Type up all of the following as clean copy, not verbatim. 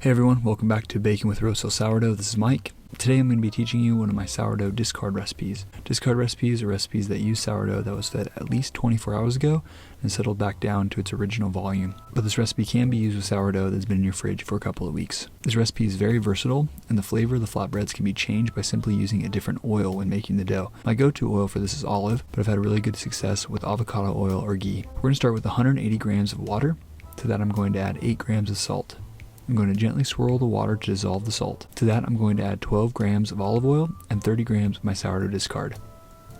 Hey everyone, welcome back to Baking with Rosehill Sourdough. This is Mike. Today I'm going to be teaching you one of my sourdough discard recipes. Discard recipes are recipes that use sourdough that was fed at least 24 hours ago and settled back down to its original volume. But this recipe can be used with sourdough that's been in your fridge for a couple of weeks. This recipe is very versatile, and the flavor of the flatbreads can be changed by simply using a different oil when making the dough. My go-to oil for this is olive, but I've had really good success with avocado oil or ghee. We're going to start with 180 grams of water. To that I'm going to add 8 grams of salt. I'm going to gently swirl the water to dissolve the salt. To that I'm going to add 12 grams of olive oil and 30 grams of my sourdough discard.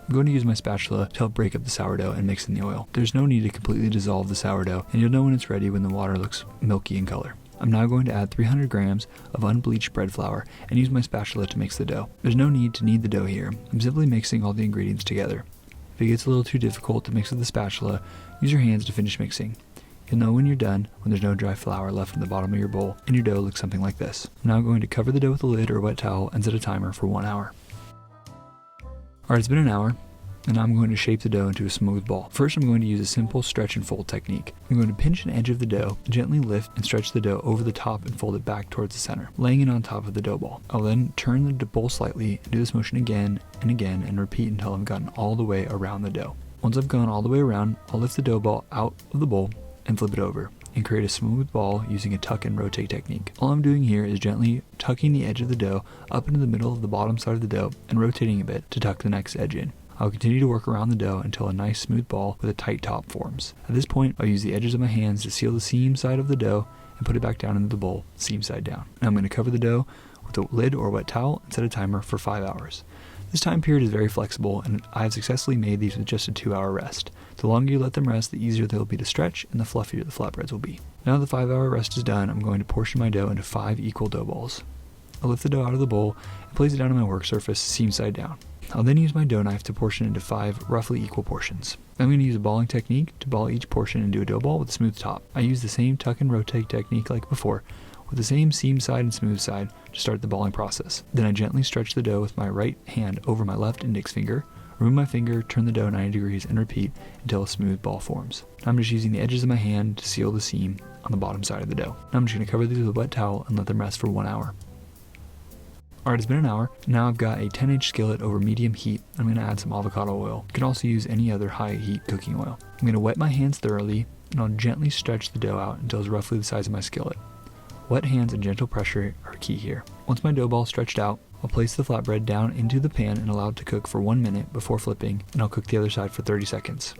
I'm going to use my spatula to help break up the sourdough and mix in the oil. There's no need to completely dissolve the sourdough, and you'll know when it's ready when the water looks milky in color. I'm now going to add 300 grams of unbleached bread flour and use my spatula to mix the dough. There's no need to knead the dough here. I'm simply mixing all the ingredients together. If it gets a little too difficult to mix with the spatula, use your hands to finish mixing. You'll know when you're done when there's no dry flour left in the bottom of your bowl and your dough looks something like this. I'm now going to cover the dough with a lid or a wet towel and set a timer for 1 hour. Alright, it's been an hour, and now I'm going to shape the dough into a smooth ball. First I'm going to use a simple stretch and fold technique. I'm going to pinch an edge of the dough, gently lift and stretch the dough over the top and fold it back towards the center, laying it on top of the dough ball. I'll then turn the bowl slightly and do this motion again and repeat until I've gotten all the way around the dough. Once I've gone all the way around, I'll lift the dough ball out of the bowl and flip it over and create a smooth ball using a tuck and rotate technique. All I'm doing here is gently tucking the edge of the dough up into the middle of the bottom side of the dough and rotating a bit to tuck the next edge in. I'll continue to work around the dough until a nice smooth ball with a tight top forms. At this point, I'll use the edges of my hands to seal the seam side of the dough and put it back down into the bowl, seam side down. Now I'm going to cover the dough with a lid or wet towel and set a timer for 5 hours. This time period is very flexible, and I have successfully made these with just a 2-hour rest. The longer you let them rest, the easier they'll be to stretch and the fluffier the flatbreads will be. Now that the 5-hour rest is done, I'm going to portion my dough into 5 equal dough balls. I'll lift the dough out of the bowl and place it down on my work surface, seam side down. I'll then use my dough knife to portion into 5 roughly equal portions. I'm going to use a balling technique to ball each portion into a dough ball with a smooth top. I use the same tuck and rotate technique like before, with the same seam side and smooth side to start the balling process. Then I gently stretch the dough with my right hand over my left index finger, remove my finger, turn the dough 90 degrees, and repeat until a smooth ball forms. Now I'm just using the edges of my hand to seal the seam on the bottom side of the dough. Now I'm just going to cover these with a wet towel and let them rest for 1 hour. Alright, it's been an hour. Now I've got a 10-inch skillet over medium heat. I'm going to add some avocado oil. You can also use any other high heat cooking oil. I'm going to wet my hands thoroughly, and I'll gently stretch the dough out until it's roughly the size of my skillet. Wet hands and gentle pressure are key here. Once my dough ball is stretched out, I'll place the flatbread down into the pan and allow it to cook for 1 minute before flipping, and I'll cook the other side for 30 seconds.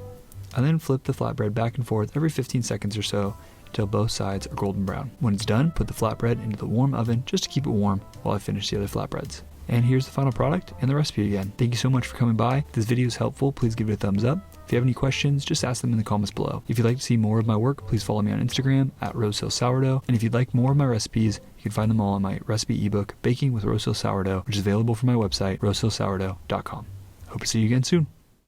I then flip the flatbread back and forth every 15 seconds or so until both sides are golden brown. When it's done, put the flatbread into the warm oven just to keep it warm while I finish the other flatbreads. And here's the final product and the recipe again. Thank you so much for coming by. If this video is helpful, please give it a thumbs up. If you have any questions, just ask them in the comments below. If you'd like to see more of my work, please follow me on Instagram at Rosehill Sourdough. And if you'd like more of my recipes, you can find them all in my recipe ebook, Baking with Rosehill Sourdough, which is available from my website, rosehillsourdough.com. Hope to see you again soon.